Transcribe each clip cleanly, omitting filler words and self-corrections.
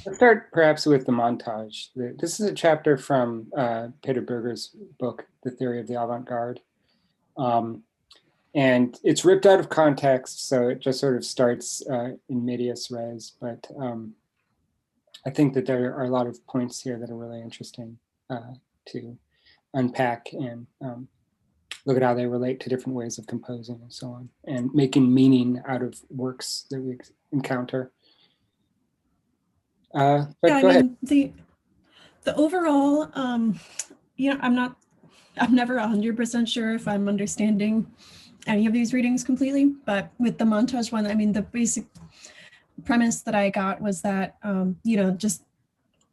Let's start perhaps with the montage. This is a chapter from Peter Berger's book, The Theory of the Avant Garde. And it's ripped out of context, so it just sort of starts in medias res. But I think that there are a lot of points here that are really interesting to unpack and look at how they relate to different ways of composing and so on, and making meaning out of works that we encounter. But Yeah, I go ahead. mean the overall, I'm never 100% sure if I'm understanding any of these readings completely, but with the montage one, I mean, the basic premise that I got was that, just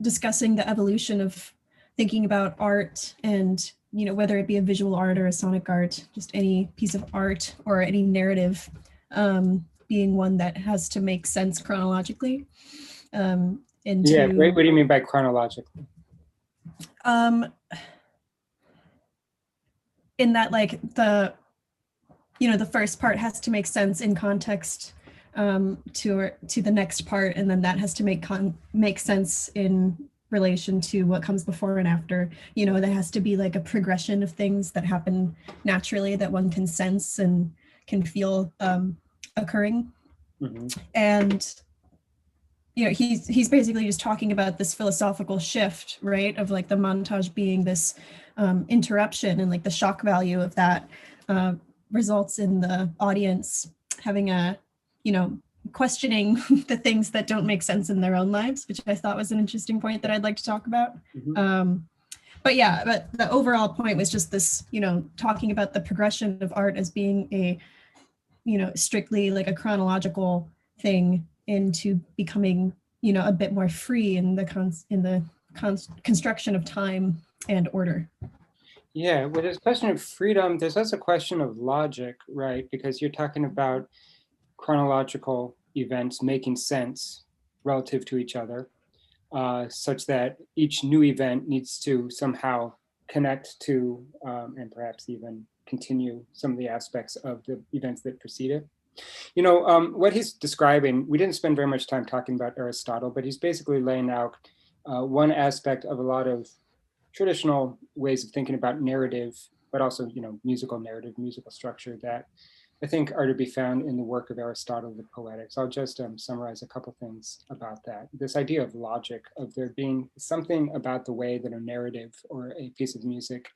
discussing the evolution of thinking about art and, whether it be a visual art or a sonic art, just any piece of art or any narrative, being one that has to make sense chronologically. Yeah, what Into do you mean by chronologically? In that, like, the first part has to make sense in context to the next part, and then that has to make sense in relation to what comes before and after. There has to be like a progression of things that happen naturally that one can sense and can feel occurring. Mm-hmm. And he's basically just talking about this philosophical shift, right, of like the montage being this interruption, and like the shock value of that results in the audience having a, questioning the things that don't make sense in their own lives, which I thought was an interesting point that I'd like to talk about. Mm-hmm. But the overall point was just this, talking about the progression of art as being a, strictly like a chronological thing into becoming, a bit more free in the construction of time and order. Yeah, with this question of freedom, there's also a question of logic, right? Because you're talking about chronological events making sense relative to each other, such that each new event needs to somehow connect to and perhaps even continue some of the aspects of the events that precede it. What he's describing, we didn't spend very much time talking about Aristotle, but he's basically laying out one aspect of a lot of traditional ways of thinking about narrative, but also, musical narrative, musical structure that I think are to be found in the work of Aristotle, the Poetics. I'll just summarize a couple things about that. This idea of logic, of there being something about the way that a narrative or a piece of music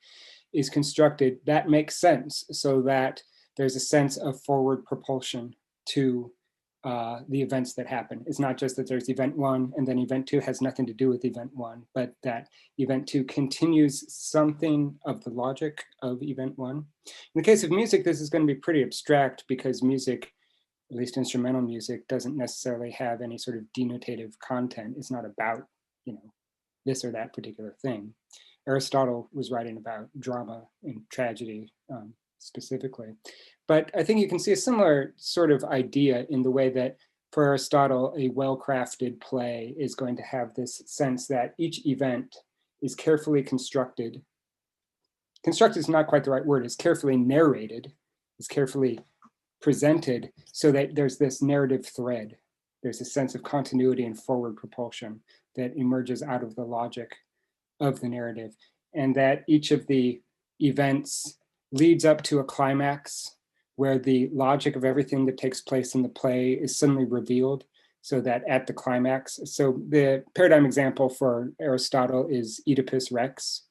is constructed that makes sense, so that there's a sense of forward propulsion to the events that happen. It's not just that there's event one and then event two has nothing to do with event one, but that event two continues something of the logic of event one. In the case of music, this is going to be pretty abstract because music, at least instrumental music, doesn't necessarily have any sort of denotative content. It's not about, this or that particular thing. Aristotle was writing about drama and tragedy specifically. But I think you can see a similar sort of idea in the way that for Aristotle, a well-crafted play is going to have this sense that each event is carefully constructed. Constructed is not quite the right word, is carefully narrated, is carefully presented so that there's this narrative thread. There's a sense of continuity and forward propulsion that emerges out of the logic of the narrative, and that each of the events leads up to a climax where the logic of everything that takes place in the play is suddenly revealed, so that at the climax, so the paradigm example for Aristotle is Oedipus Rex,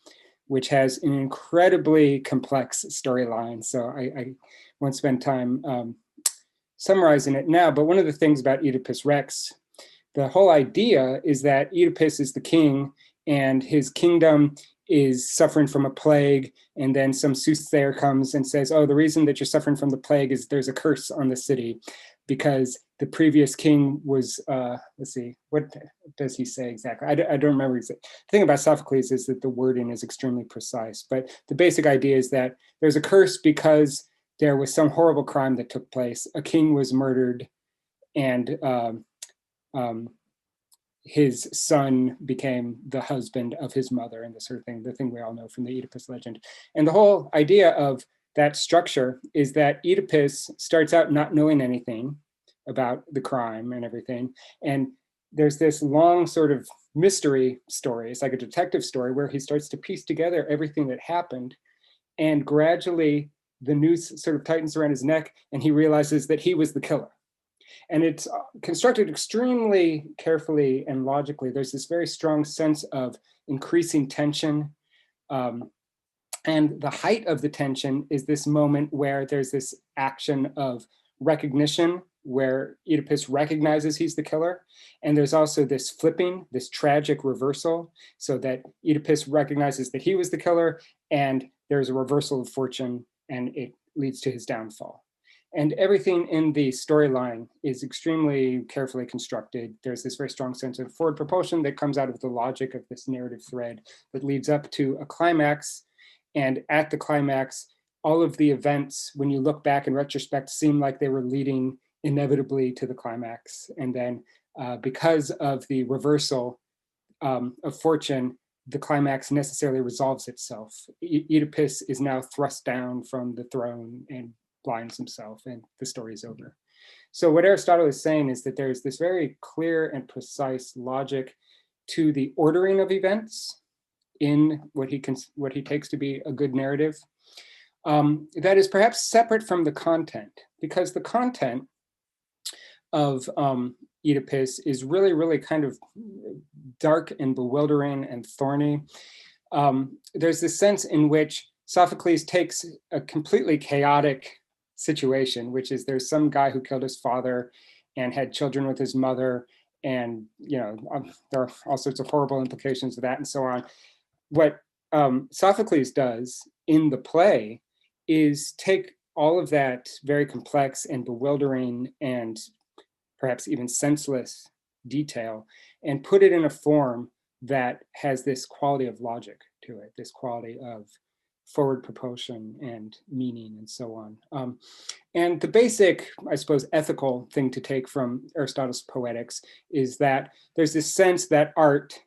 which has an incredibly complex storyline. So I won't spend time summarizing it now, but one of the things about Oedipus Rex, the whole idea is that Oedipus is the king and his kingdom is suffering from a plague, and then some soothsayer comes and says, oh, the reason that you're suffering from the plague is there's a curse on the city because the previous king was, let's see, what does he say exactly? I don't remember exactly. The thing about Sophocles is that the wording is extremely precise, but the basic idea is that there's a curse because there was some horrible crime that took place. A king was murdered, and his son became the husband of his mother, and this sort of thing, the thing we all know from the Oedipus legend. And the whole idea of that structure is that Oedipus starts out not knowing anything about the crime and everything. And there's this long sort of mystery story. It's like a detective story where he starts to piece together everything that happened, and gradually the noose sort of tightens around his neck and he realizes that he was the killer. And it's constructed extremely carefully and logically. There's this very strong sense of increasing tension. Um, and the height of the tension is this moment where there's this action of recognition, where Oedipus recognizes he's the killer. And there's also this flipping, this tragic reversal, so that Oedipus recognizes that he was the killer, and there's a reversal of fortune, and it leads to his downfall. And everything in the storyline is extremely carefully constructed. There's this very strong sense of forward propulsion that comes out of the logic of this narrative thread that leads up to a climax. And at the climax, all of the events, when you look back in retrospect, seem like they were leading inevitably to the climax. And then because of the reversal of fortune, the climax necessarily resolves itself. Oedipus is now thrust down from the throne and blinds himself, and the story is over. So what Aristotle is saying is that there's this very clear and precise logic to the ordering of events in what he takes to be a good narrative, that is perhaps separate from the content, because the content of Oedipus is really, really kind of dark and bewildering and thorny. There's this sense in which Sophocles takes a completely chaotic situation, which is there's some guy who killed his father and had children with his mother, and there are all sorts of horrible implications of that and so on. What Sophocles does in the play is take all of that very complex and bewildering and perhaps even senseless detail and put it in a form that has this quality of logic to it, this quality of forward propulsion and meaning and so on. And the basic, I suppose, ethical thing to take from Aristotle's Poetics is that there's this sense that art,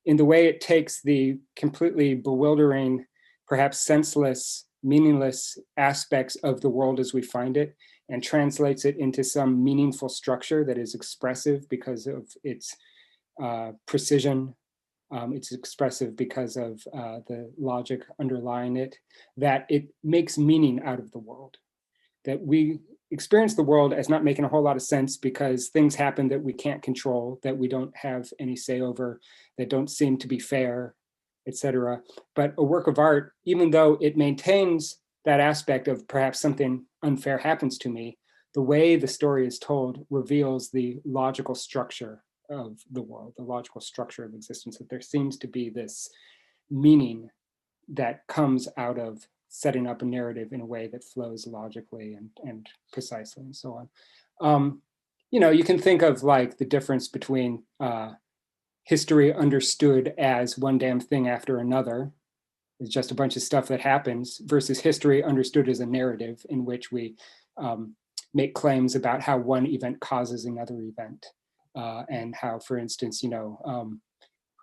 in the way it takes the completely bewildering, perhaps senseless, meaningless aspects of the world as we find it, and translates it into some meaningful structure that is expressive because of its precision. It's expressive because of the logic underlying it, that it makes meaning out of the world. That we experience the world as not making a whole lot of sense because things happen that we can't control, that we don't have any say over, that don't seem to be fair, etc. But a work of art, even though it maintains that aspect of perhaps something unfair happens to me, the way the story is told reveals the logical structure of the world, the logical structure of existence, that there seems to be this meaning that comes out of setting up a narrative in a way that flows logically and precisely and so on. You can think of like the difference between history understood as one damn thing after another, it's just a bunch of stuff that happens, versus history understood as a narrative in which we make claims about how one event causes another event, and how, for instance, who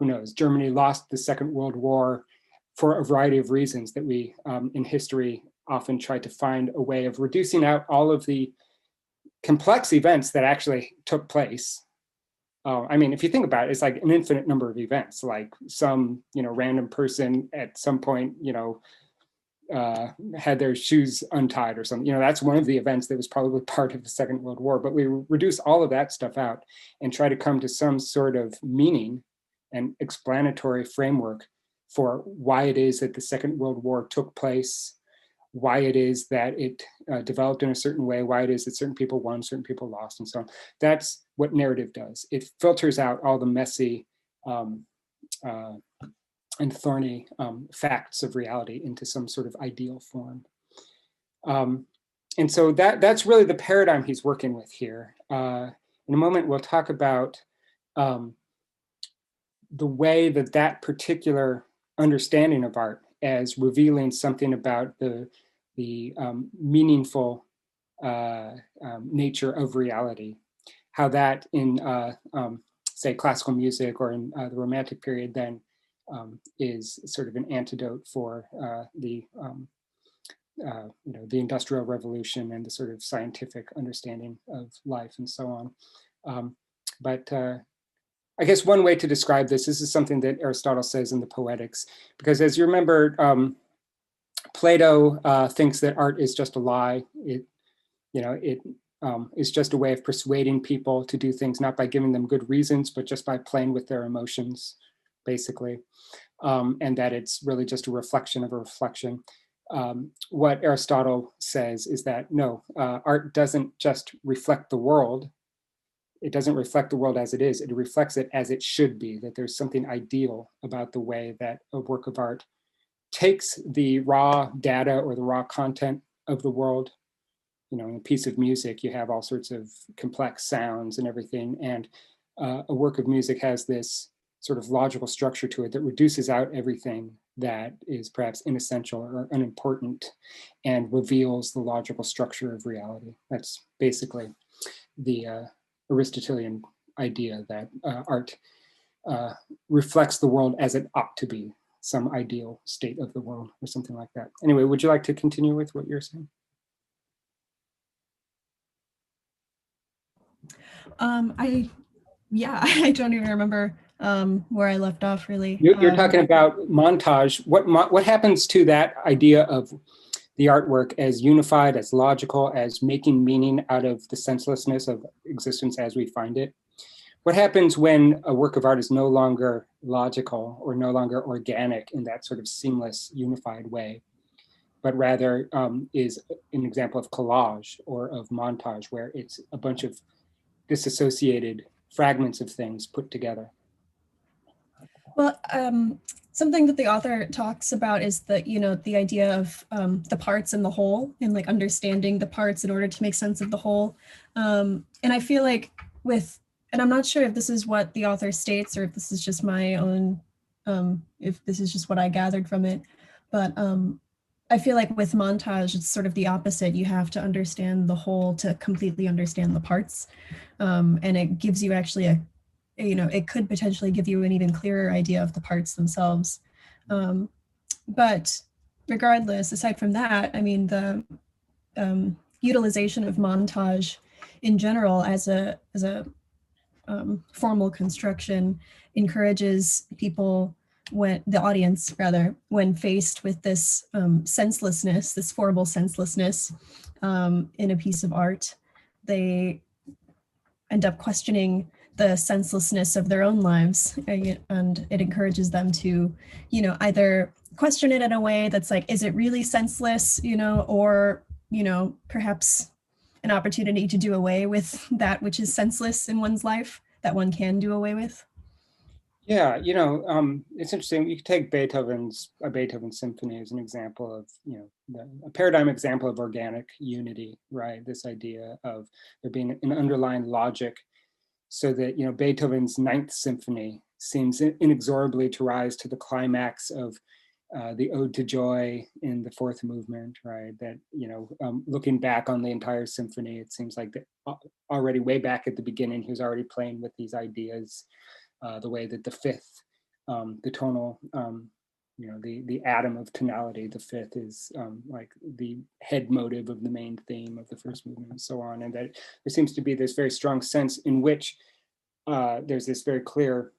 knows, Germany lost the Second World War for a variety of reasons that we in history often try to find a way of reducing out all of the complex events that actually took place. I mean, if you think about it, it's like an infinite number of events, like some, random person at some point, had their shoes untied or something. That's one of the events that was probably part of the Second World War. But we reduce all of that stuff out and try to come to some sort of meaning and explanatory framework for why it is that the Second World War took place, why it is that it developed in a certain way, why it is that certain people won, certain people lost, and so on. That's what narrative does. It filters out all the messy and thorny facts of reality into some sort of ideal form. And so that's really the paradigm he's working with here. In a moment, we'll talk about the way that particular understanding of art as revealing something about the meaningful nature of reality, how that in say classical music or in the Romantic period then is sort of an antidote for the Industrial Revolution and the sort of scientific understanding of life and so on. But I guess one way to describe this is something that Aristotle says in the Poetics, because as you remember, Plato thinks that art is just a lie. It is just a way of persuading people to do things, not by giving them good reasons, but just by playing with their emotions, basically. And that it's really just a reflection of a reflection. What Aristotle says is that no, art doesn't just reflect the world. It doesn't reflect the world as it is. It reflects it as it should be, that there's something ideal about the way that a work of art takes the raw data or the raw content of the world. In a piece of music, you have all sorts of complex sounds and everything. And a work of music has this sort of logical structure to it that reduces out everything that is perhaps inessential or unimportant and reveals the logical structure of reality. That's basically the Aristotelian idea that art reflects the world as it ought to be, some ideal state of the world or something like that. Anyway, would you like to continue with what you're saying? I don't even remember where I left off really. You're talking about montage. What happens to that idea of the artwork as unified, as logical, as making meaning out of the senselessness of existence as we find it? What happens when a work of art is no longer logical or no longer organic in that sort of seamless, unified way, but rather is an example of collage or of montage, where it's a bunch of disassociated fragments of things put together? Well, something that the author talks about is the idea of the parts and the whole, and like understanding the parts in order to make sense of the whole. And I feel like and I'm not sure if this is what the author states or if this is just my own, if this is just what I gathered from it, but I feel like with montage, it's sort of the opposite. You have to understand the whole to completely understand the parts. And it gives you actually it could potentially give you an even clearer idea of the parts themselves. But regardless, aside from that, I mean, the utilization of montage in general as a formal construction encourages people, when the audience rather, when faced with this senselessness, this horrible senselessness in a piece of art, they end up questioning the senselessness of their own lives, and it encourages them to either question it in a way that's like, is it really senseless, or perhaps an opportunity to do away with that which is senseless in one's life that one can do away with. Yeah, it's interesting. You could take a Beethoven symphony as an example of, a paradigm example of organic unity, right? This idea of there being an underlying logic, so that, Beethoven's Ninth Symphony seems inexorably to rise to the climax of the Ode to Joy in the fourth movement, right? That, looking back on the entire symphony, it seems like that already way back at the beginning, he was already playing with these ideas. The way that the fifth, the tonal, the atom of tonality, the fifth is like the head motive of the main theme of the first movement and so on. And that there seems to be this very strong sense in which there's this very clear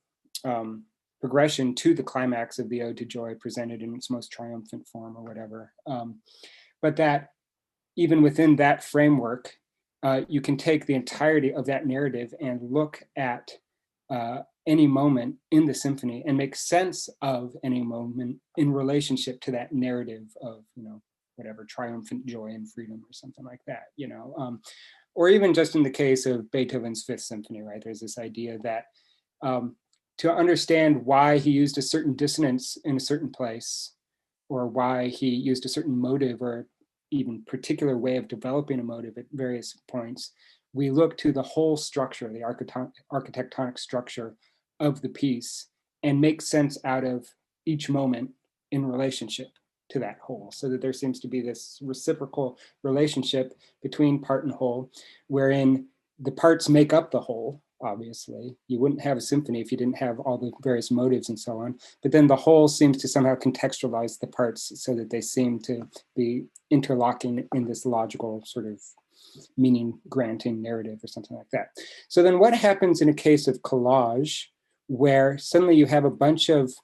progression to the climax of the Ode to Joy presented in its most triumphant form or whatever. But that even within that framework, you can take the entirety of that narrative and look at any moment in the symphony and make sense of any moment in relationship to that narrative of, whatever, triumphant joy and freedom or something like that, or even just in the case of Beethoven's Fifth Symphony, right? There's this idea that to understand why he used a certain dissonance in a certain place, or why he used a certain motive or even particular way of developing a motive at various points, we look to the whole structure, the architectonic structure of the piece, and make sense out of each moment in relationship to that whole, so that there seems to be this reciprocal relationship between part and whole, wherein the parts make up the whole. Obviously, you wouldn't have a symphony if you didn't have all the various motives and so on, but then the whole seems to somehow contextualize the parts so that they seem to be interlocking in this logical sort of meaning granting narrative or something like that. So then what happens in a case of collage, where suddenly you have a bunch of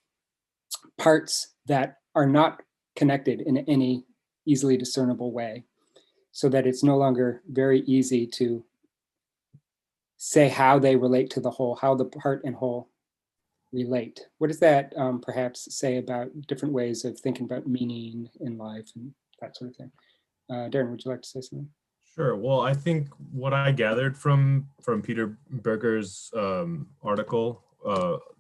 parts that are not connected in any easily discernible way, so that it's no longer very easy to say how they relate to the whole, how the part and whole relate. What does that perhaps say about different ways of thinking about meaning in life and that sort of thing? Darren, would you like to say something? Sure. Well, I think what I gathered from Peter Berger's article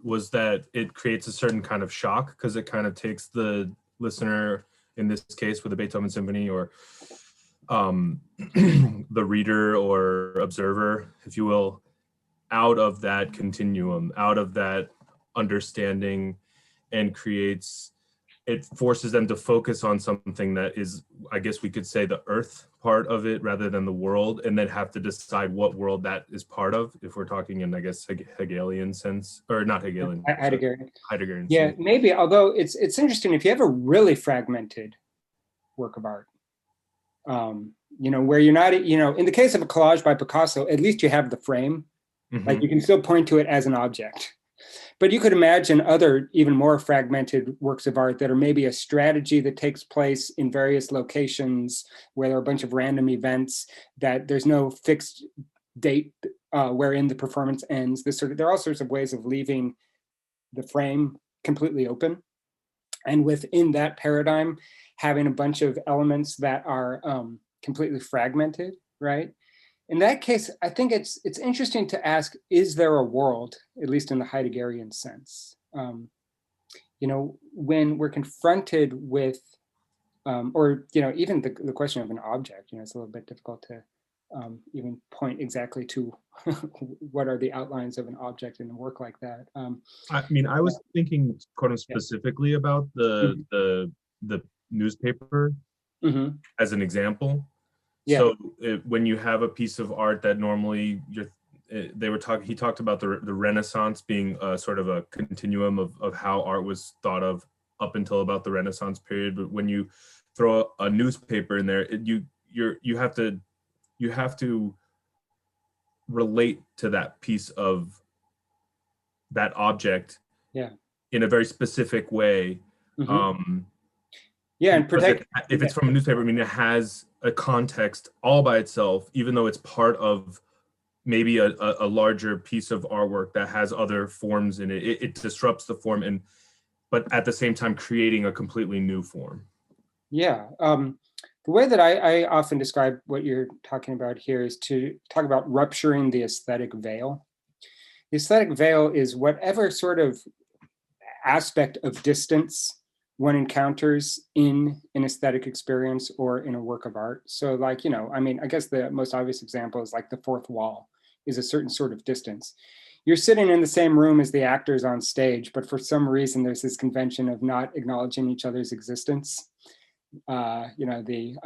was that it creates a certain kind of shock because it kind of takes the listener, in this case with the Beethoven Symphony, or the reader or observer, if you will, out of that continuum, out of that understanding, and it forces them to focus on something that is, I guess we could say, the earth part of it rather than the world, and then have to decide what world that is part of, if we're talking in, I guess, Hegelian sense, or not Hegelian, Heideggerian Yeah, sense. maybe, although it's interesting, if you have a really fragmented work of art, where you're not, in the case of a collage by Picasso, at least you have the frame. Mm-hmm. Like you can still point to it as an object. But you could imagine other even more fragmented works of art that are maybe a strategy that takes place in various locations where there are a bunch of random events, that there's no fixed date wherein the performance ends. There are all sorts of ways of leaving the frame completely open. And within that paradigm, having a bunch of elements that are completely fragmented, right? In that case, I think it's interesting to ask, is there a world, at least in the Heideggerian sense? When we're confronted with, even the question of an object, it's a little bit difficult to even point exactly to what are the outlines of an object in a work like that. I mean, I was thinking kind of specifically about the newspaper as an example. Yeah. So when you have a piece of art that normally he talked about the Renaissance being sort of a continuum of how art was thought of up until about the Renaissance period. But when you throw a newspaper in there, you have to relate to that piece of that object in a very specific way. And protect. If it's from a newspaper, I mean, it has a context all by itself, even though it's part of maybe a larger piece of artwork that has other forms in it. It disrupts the form, but at the same time creating a completely new form. Yeah. The way that I often describe what you're talking about here is to talk about rupturing the aesthetic veil. The aesthetic veil is whatever sort of aspect of distance one encounters in an aesthetic experience or in a work of art. So like, I guess the most obvious example is like the fourth wall is a certain sort of distance. You're sitting in the same room as the actors on stage, but for some reason there's this convention of not acknowledging each other's existence. The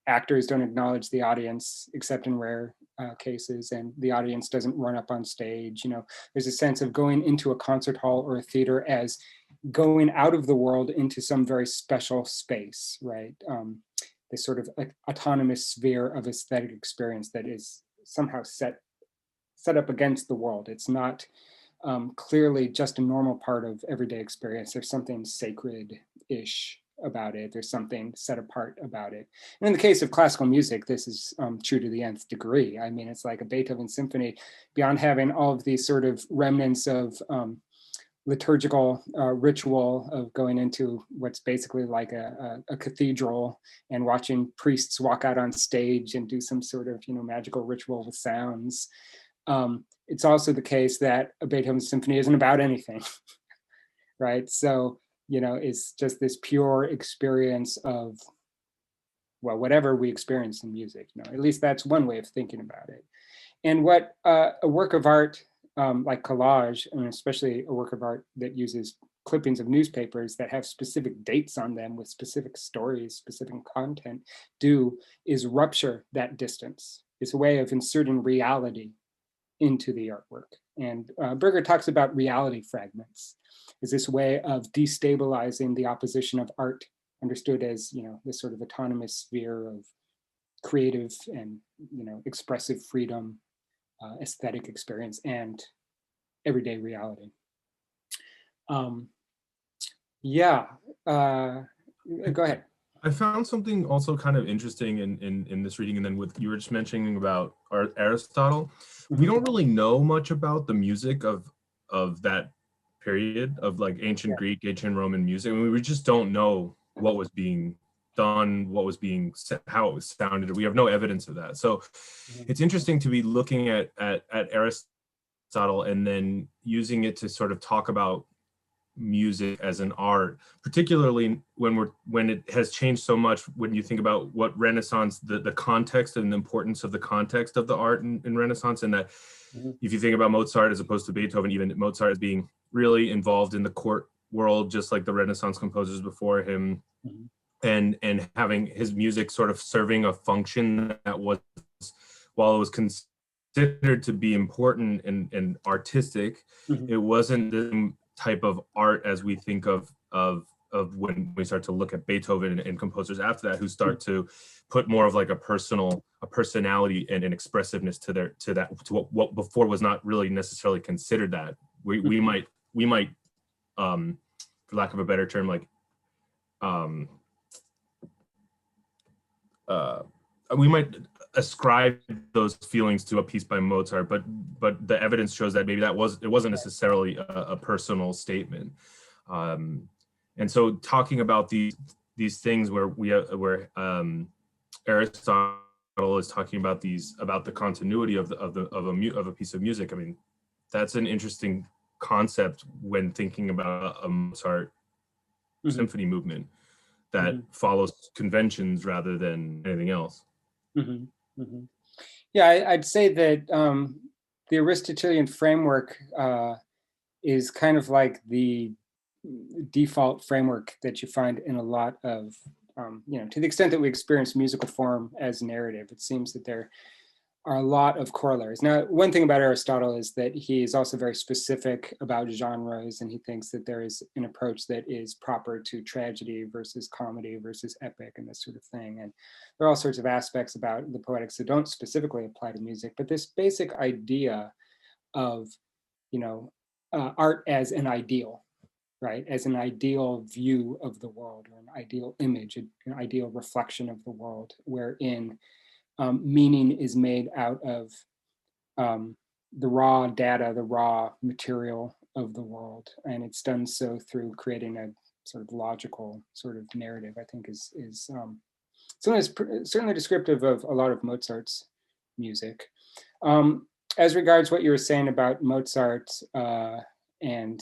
actors don't acknowledge the audience except in rare cases, and the audience doesn't run up on stage. There's a sense of going into a concert hall or a theater as going out of the world into some very special space, right? This sort of autonomous sphere of aesthetic experience that is somehow set up against the world. It's not clearly just a normal part of everyday experience. There's something sacred-ish about it. There's something set apart about it. And in the case of classical music, this is true to the nth degree. I mean, it's like a Beethoven symphony, beyond having all of these sort of remnants of liturgical ritual of going into what's basically like a cathedral and watching priests walk out on stage and do some sort of magical ritual with sounds. It's also the case that a Beethoven symphony isn't about anything, right? So it's just this pure experience of, well, whatever we experience in music. At least that's one way of thinking about it. And what a work of art like collage, and especially a work of art that uses clippings of newspapers that have specific dates on them with specific stories, specific content, do is rupture that distance. It's a way of inserting reality into the artwork. And Berger talks about reality fragments as this way of destabilizing the opposition of art, understood as this sort of autonomous sphere of creative and expressive freedom, aesthetic experience, and everyday reality. Um, yeah, go ahead. I found something also kind of interesting in this reading, and then with you were just mentioning about Aristotle. We don't really know much about the music of that period of like ancient Greek, ancient Roman music. I mean, we just don't know what was being done, what was being how it was sounded. We have no evidence of that. So it's interesting to be looking at Aristotle and then using it to sort of talk about music as an art, particularly when it has changed so much. When you think about what Renaissance, the context and the importance of the context of the art in Renaissance, and that if you think about Mozart as opposed to Beethoven, even Mozart as being really involved in the court world, just like the Renaissance composers before him, and having his music sort of serving a function that was, while it was considered to be important and artistic, it wasn't the type of art as we think of when we start to look at Beethoven and composers after that, who start to put more of like a personality and an expressiveness to what before was not really necessarily considered that. We might for lack of a better term, like we might ascribe those feelings to a piece by Mozart, but the evidence shows that maybe it wasn't necessarily a personal statement. And so talking about these things where Aristotle is talking about the continuity of a piece of music. I mean, that's an interesting concept when thinking about a Mozart symphony movement that follows conventions rather than anything else. Yeah, I'd say that the Aristotelian framework is kind of like the default framework that you find in a lot of, to the extent that we experience musical form as narrative, it seems that there are a lot of corollaries. Now, one thing about Aristotle is that he is also very specific about genres, and he thinks that there is an approach that is proper to tragedy versus comedy versus epic and this sort of thing. And there are all sorts of aspects about the poetics that don't specifically apply to music, but this basic idea of, art as an ideal, right? As an ideal view of the world, or an ideal image, an ideal reflection of the world, wherein meaning is made out of the raw data, the raw material of the world. And it's done so through creating a sort of logical sort of narrative, I think is something that's certainly descriptive of a lot of Mozart's music. As regards what you were saying about Mozart and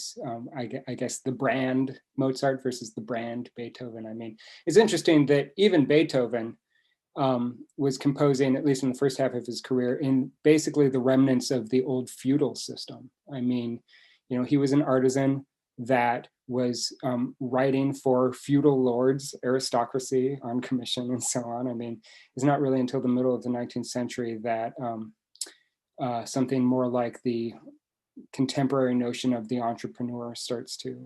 I guess the brand Mozart versus the brand Beethoven, I mean, it's interesting that even Beethoven was composing, at least in the first half of his career, in basically the remnants of the old feudal system. I mean, he was an artisan that was writing for feudal lords, aristocracy on commission and so on. I mean, it's not really until the middle of the 19th century that something more like the contemporary notion of the entrepreneur starts to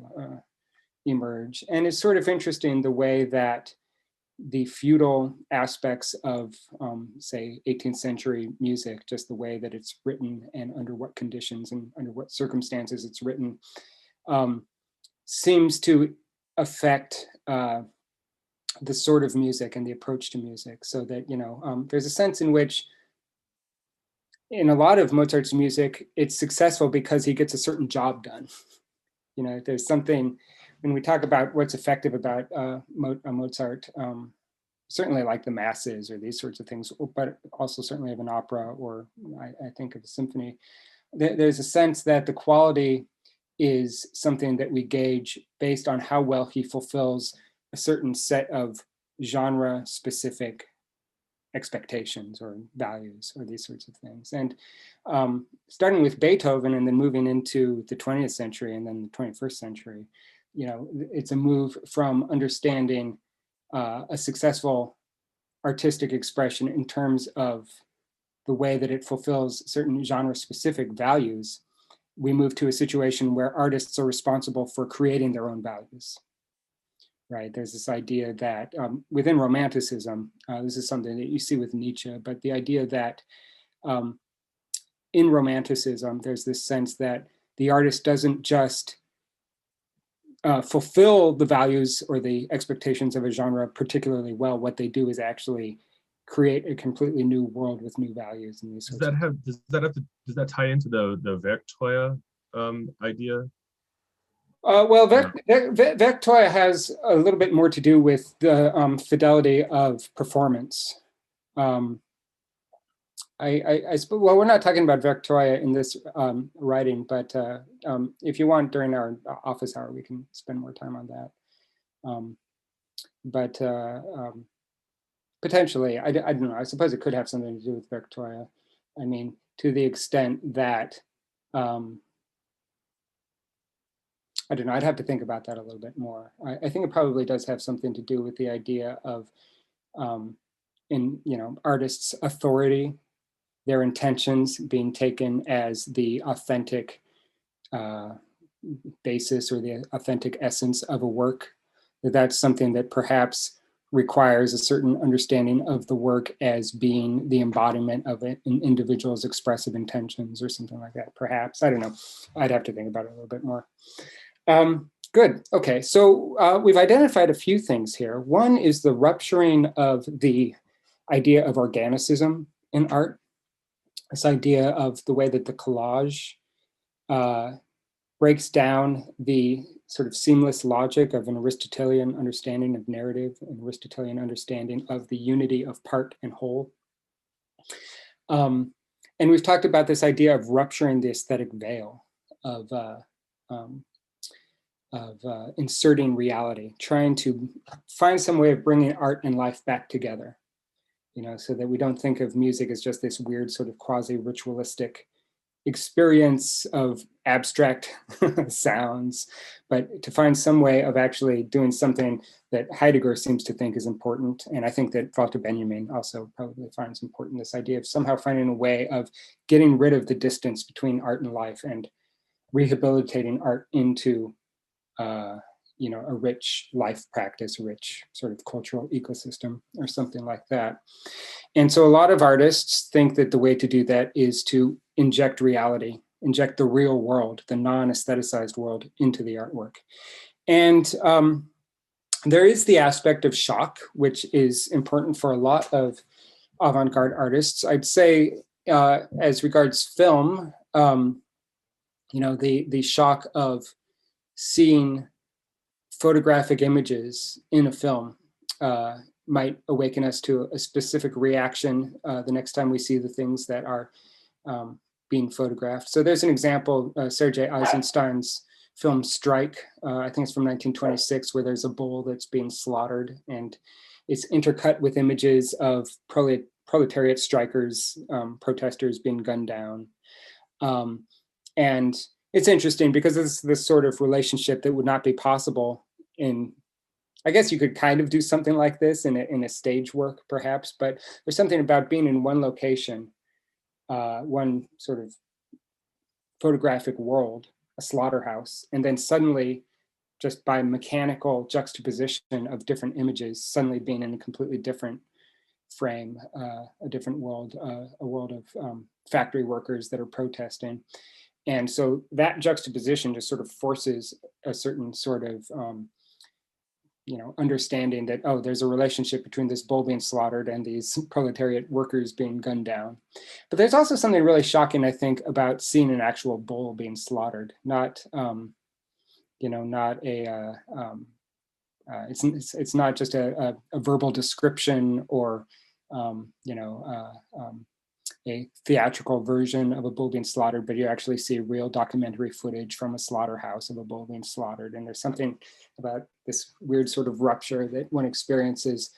emerge. And it's sort of interesting the way that the feudal aspects of, say, 18th century music, just the way that it's written and under what conditions and under what circumstances it's written, seems to affect the sort of music and the approach to music. So that, there's a sense in which in a lot of Mozart's music, it's successful because he gets a certain job done. There's something, when we talk about what's effective about Mozart, certainly like the masses or these sorts of things, but also certainly of an opera, or I think of a symphony, there's a sense that the quality is something that we gauge based on how well he fulfills a certain set of genre-specific expectations or values or these sorts of things. And starting with Beethoven and then moving into the 20th century and then the 21st century, it's a move from understanding a successful artistic expression in terms of the way that it fulfills certain genre-specific values. We move to a situation where artists are responsible for creating their own values. Right, there's this idea that within Romanticism, this is something that you see with Nietzsche, but the idea that in Romanticism, there's this sense that the artist doesn't just fulfill the values or the expectations of a genre particularly well. What they do is actually create a completely new world with new values and these Does sorts that of have does that tie into the Werktreuer idea? Well, Vectoya has a little bit more to do with the fidelity of performance. Well, we're not talking about Vectoya in this writing, but if you want, during our office hour, we can spend more time on that. But potentially, I don't know. I suppose it could have something to do with Vectoya. I mean, to the extent that I don't know. I'd have to think about that a little bit more. I think it probably does have something to do with the idea of, artists' authority, their intentions being taken as the authentic basis or the authentic essence of a work. That's something that perhaps requires a certain understanding of the work as being the embodiment of an individual's expressive intentions or something like that. Perhaps, I don't know. I'd have to think about it a little bit more. Good. Okay, so we've identified a few things here. One is the rupturing of the idea of organicism in art. This idea of the way that the collage breaks down the sort of seamless logic of an Aristotelian understanding of narrative, an Aristotelian understanding of the unity of part and whole. And we've talked about this idea of rupturing the aesthetic veil, of inserting reality, trying to find some way of bringing art and life back together, so that we don't think of music as just this weird sort of quasi-ritualistic experience of abstract sounds, but to find some way of actually doing something that Heidegger seems to think is important. And I think that Walter Benjamin also probably finds important, this idea of somehow finding a way of getting rid of the distance between art and life and rehabilitating art into a rich life practice, a rich sort of cultural ecosystem or something like that. And so a lot of artists think that the way to do that is to inject reality, inject the real world, the non-aestheticized world into the artwork. And there is the aspect of shock, which is important for a lot of avant-garde artists. I'd say as regards film, the shock of seeing photographic images in a film might awaken us to a specific reaction the next time we see the things that are being photographed. So there's an example, Sergei Eisenstein's film Strike, I think it's from 1926, where there's a bull that's being slaughtered, and it's intercut with images of proletariat strikers, protesters being gunned down. And it's interesting because it's this sort of relationship that would not be possible in, I guess you could kind of do something like this in a stage work perhaps, but there's something about being in one location, one sort of photographic world, a slaughterhouse, and then suddenly just by mechanical juxtaposition of different images, suddenly being in a completely different frame, a different world, a world of factory workers that are protesting. And so that juxtaposition just sort of forces a certain sort of, understanding that, oh, there's a relationship between this bull being slaughtered and these proletariat workers being gunned down. But there's also something really shocking, I think, about seeing an actual bull being slaughtered, not, not a, it's not just a verbal description or, a theatrical version of a bull being slaughtered, but you actually see real documentary footage from a slaughterhouse of a bull being slaughtered. And there's something about this weird sort of rupture that one experiences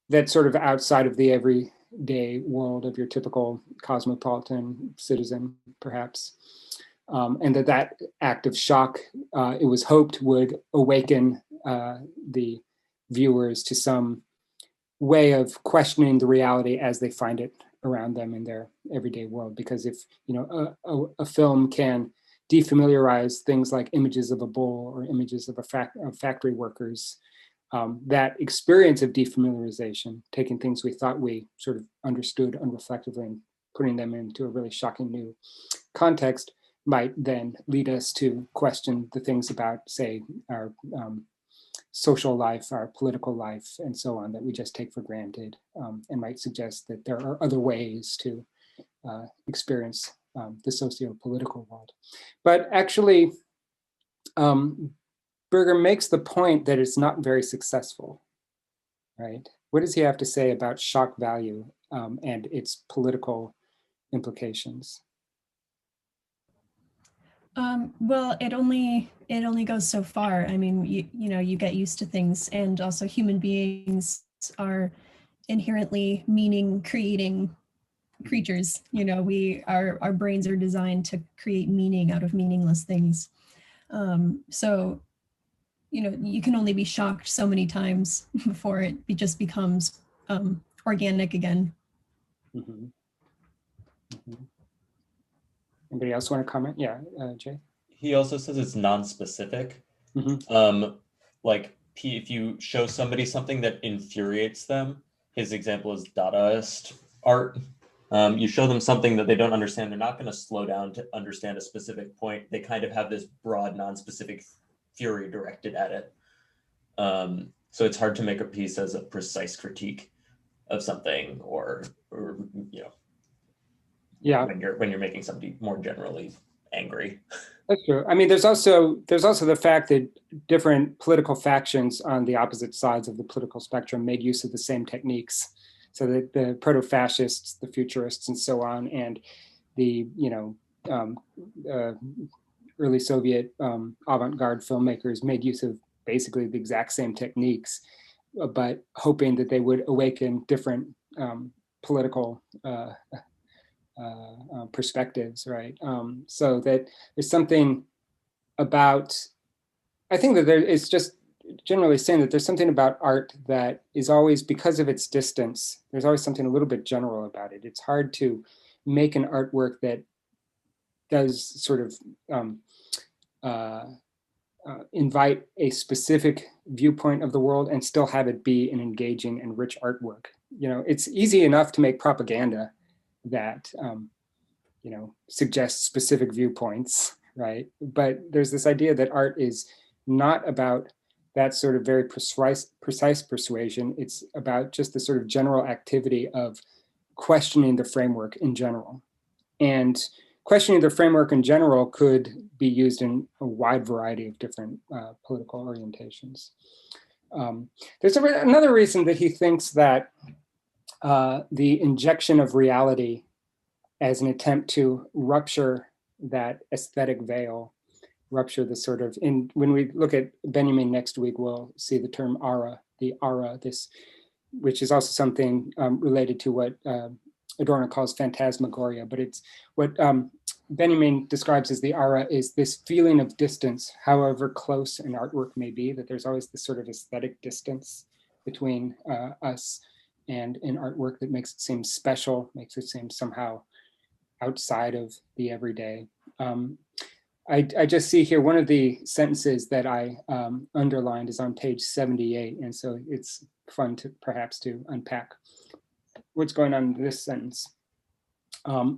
that's sort of outside of the everyday world of your typical cosmopolitan citizen, perhaps. And that act of shock, it was hoped would awaken the viewers to some way of questioning the reality as they find it around them in their everyday world. Because if a film can defamiliarize things like images of a bull or images of factory workers, that experience of defamiliarization, taking things we thought we sort of understood unreflectively and putting them into a really shocking new context, might then lead us to question the things about, say, our social life, our political life, and so on that we just take for granted, and might suggest that there are other ways to experience the socio-political world. But actually, Berger makes the point that it's not very successful, right? What does he have to say about shock value and its political implications? Well, it only goes so far. I mean, you know, you get used to things, and also human beings are inherently meaning creating creatures. You know, our brains are designed to create meaning out of meaningless things. So, you know, you can only be shocked so many times before it just becomes organic again. Mm-hmm. Mm-hmm. Anybody else want to comment? Yeah, Jay? He also says it's non-specific. Mm-hmm. Like if you show somebody something that infuriates them, his example is Dadaist art. You show them something that they don't understand, they're not going to slow down to understand a specific point. They kind of have this broad, non-specific fury directed at it. So it's hard to make a piece as a precise critique of something, or you know, yeah, when you're making somebody more generally angry. That's true. I mean, there's also the fact that different political factions on the opposite sides of the political spectrum made use of the same techniques. So that the proto-fascists, the futurists, and so on, and the early Soviet avant garde filmmakers made use of basically the exact same techniques, but hoping that they would awaken different political perspectives, right? So that there's something about, I think that it's just generally saying that there's something about art that is always, because of its distance, there's always something a little bit general about it. It's hard to make an artwork that does sort of invite a specific viewpoint of the world and still have it be an engaging and rich artwork. You know, it's easy enough to make propaganda that suggests specific viewpoints, right? But there's this idea that art is not about that sort of very precise persuasion. It's about just the sort of general activity of questioning the framework in general. And questioning the framework in general could be used in a wide variety of different political orientations. There's another reason that he thinks that the injection of reality as an attempt to rupture that aesthetic veil, rupture the sort of, when we look at Benjamin next week, we'll see the term aura, which is also something related to what Adorno calls phantasmagoria, but it's what Benjamin describes as the aura is this feeling of distance, however close an artwork may be, that there's always this sort of aesthetic distance between us and an artwork that makes it seem special, makes it seem somehow outside of the everyday. I just see here one of the sentences that I underlined is on page 78, and so it's fun to perhaps to unpack what's going on in this sentence.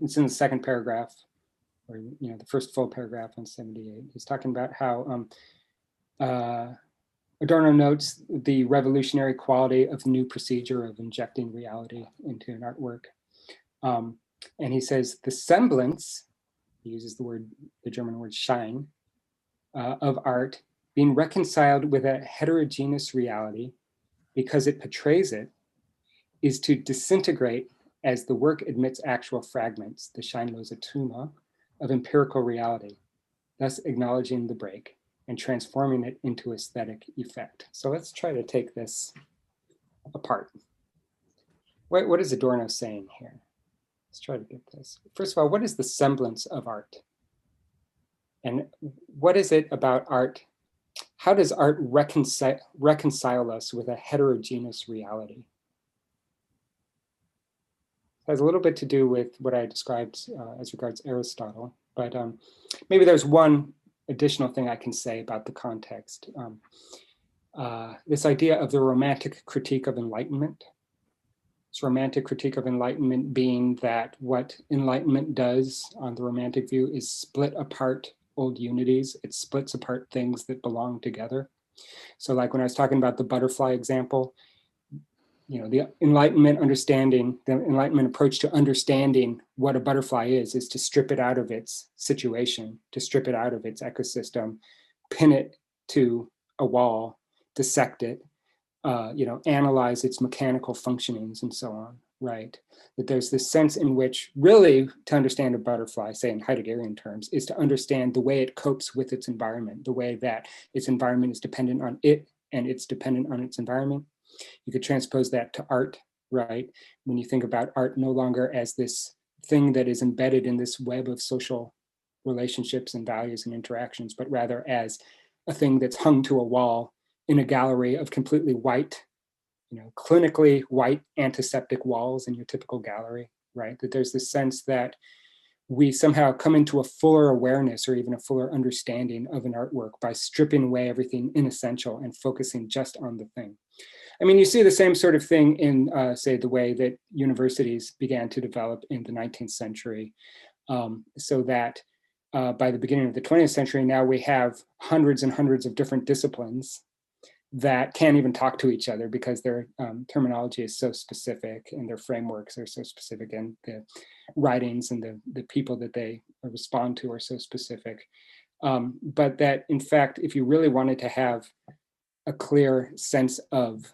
It's in the second paragraph, or the first full paragraph on 78. He's talking about how Adorno notes the revolutionary quality of the new procedure of injecting reality into an artwork. And he says the semblance, he uses the German word Schein, of art being reconciled with a heterogeneous reality because it portrays it, is to disintegrate as the work admits actual fragments, the scheinlose Trümmer, of empirical reality, thus acknowledging the break and transforming it into aesthetic effect. So let's try to take this apart. What is Adorno saying here? Let's try to get this. First of all, what is the semblance of art? And what is it about art? How does art reconcile us with a heterogeneous reality? It has a little bit to do with what I described as regards Aristotle, but maybe there's one additional thing I can say about the context. This idea of the romantic critique of enlightenment. This romantic critique of enlightenment being that what enlightenment does on the romantic view is split apart old unities. It splits apart things that belong together. So like when I was talking about the butterfly example, the Enlightenment understanding, the Enlightenment approach to understanding what a butterfly is to strip it out of its situation, to strip it out of its ecosystem, pin it to a wall, dissect it, analyze its mechanical functionings and so on, right? That there's this sense in which really to understand a butterfly, say in Heideggerian terms, is to understand the way it copes with its environment, the way that its environment is dependent on it and it's dependent on its environment. You could transpose that to art, right? When you think about art no longer as this thing that is embedded in this web of social relationships and values and interactions, but rather as a thing that's hung to a wall in a gallery of completely white, clinically white antiseptic walls in your typical gallery, right? That there's this sense that we somehow come into a fuller awareness or even a fuller understanding of an artwork by stripping away everything inessential and focusing just on the thing. I mean, you see the same sort of thing in, say, the way that universities began to develop in the 19th century, so that by the beginning of the 20th century, now we have hundreds and hundreds of different disciplines that can't even talk to each other because their terminology is so specific and their frameworks are so specific and the writings and the people that they respond to are so specific. But that, in fact, if you really wanted to have a clear sense of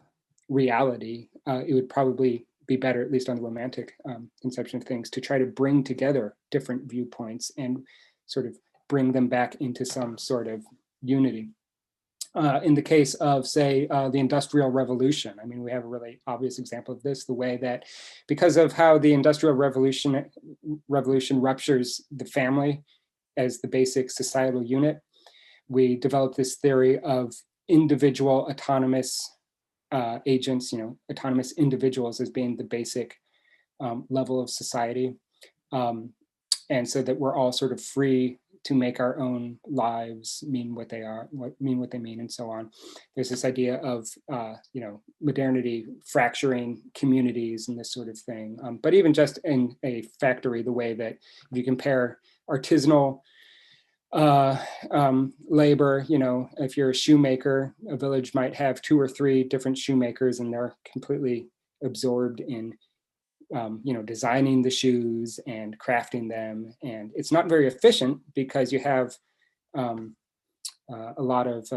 reality, it would probably be better, at least on the romantic conception of things, to try to bring together different viewpoints and sort of bring them back into some sort of unity. In the case of, say, the Industrial Revolution, I mean, we have a really obvious example of this, the way that because of how the Industrial Revolution ruptures the family as the basic societal unit, we developed this theory of individual autonomous agents, autonomous individuals as being the basic level of society. And so that we're all sort of free to make our own lives mean what they are, mean what they mean, and so on. There's this idea of, modernity fracturing communities and this sort of thing. But even just in a factory, the way that if you compare artisanal labor, if you're a shoemaker, a village might have 2 or 3 different shoemakers and they're completely absorbed in designing the shoes and crafting them. And it's not very efficient because you have a lot of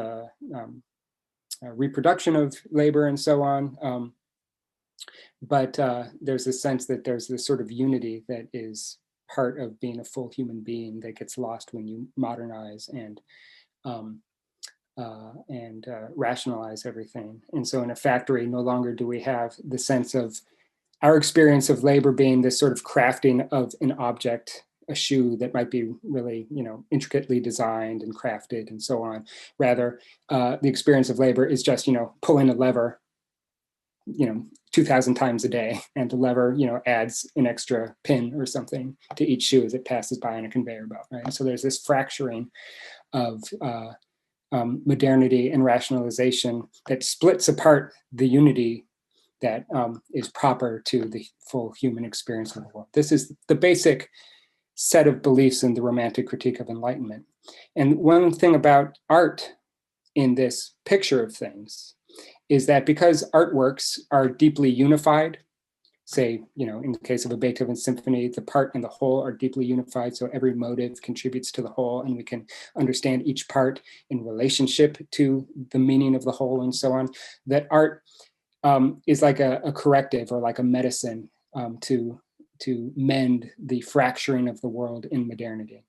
reproduction of labor and so on. But there's a sense that there's this sort of unity that is part of being a full human being that gets lost when you modernize and rationalize everything. And so in a factory, no longer do we have the sense of our experience of labor being this sort of crafting of an object, a shoe that might be really, intricately designed and crafted and so on. Rather, the experience of labor is just, pulling a lever, 2,000 times a day, and the lever, adds an extra pin or something to each shoe as it passes by on a conveyor belt, right? And so there's this fracturing of modernity and rationalization that splits apart the unity that is proper to the full human experience of the world. This is the basic set of beliefs in the romantic critique of enlightenment. And one thing about art in this picture of things is that because artworks are deeply unified, say, in the case of a Beethoven symphony, the part and the whole are deeply unified, so every motive contributes to the whole, and we can understand each part in relationship to the meaning of the whole and so on, that art is like a corrective or like a medicine to mend the fracturing of the world in modernity.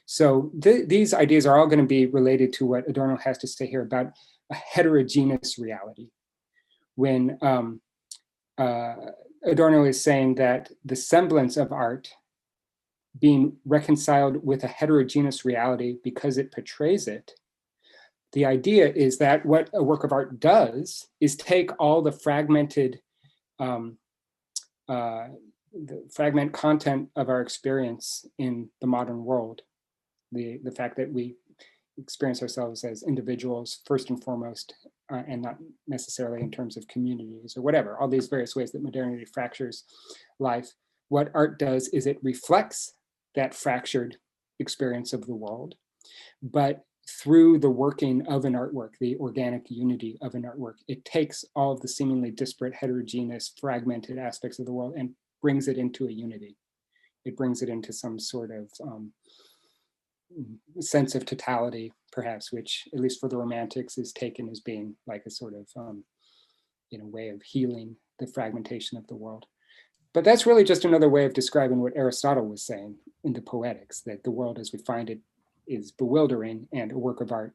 So these ideas are all going to be related to what Adorno has to say here about a heterogeneous reality. When Adorno is saying that the semblance of art being reconciled with a heterogeneous reality because it portrays it, the idea is that what a work of art does is take all the fragmented, the fragment content of our experience in the modern world, the fact that we experience ourselves as individuals first and foremost, and not necessarily in terms of communities or whatever, all these various ways that modernity fractures life. What art does is it reflects that fractured experience of the world, but through the working of an artwork, the organic unity of an artwork, it takes all of the seemingly disparate, heterogeneous, fragmented aspects of the world and brings it into a unity. It brings it into some sort of sense of totality, perhaps, which, at least for the Romantics, is taken as being like a sort of way of healing the fragmentation of the world. But that's really just another way of describing what Aristotle was saying in the Poetics, that the world as we find it is bewildering, and a work of art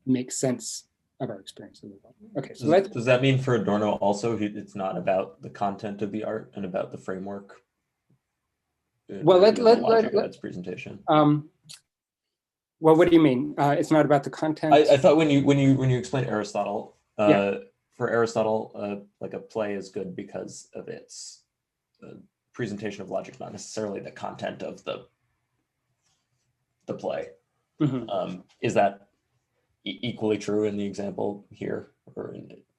makes sense of our experience of the world. Okay, so does that mean for Adorno also, it's not about the content of the art and about the framework? Well, the logic of its presentation. Well, what do you mean? It's not about the content? I thought when you explained Aristotle, for Aristotle, like a play is good because of its presentation of logic, not necessarily the content of the play. Mm-hmm. Is that equally true in the example here?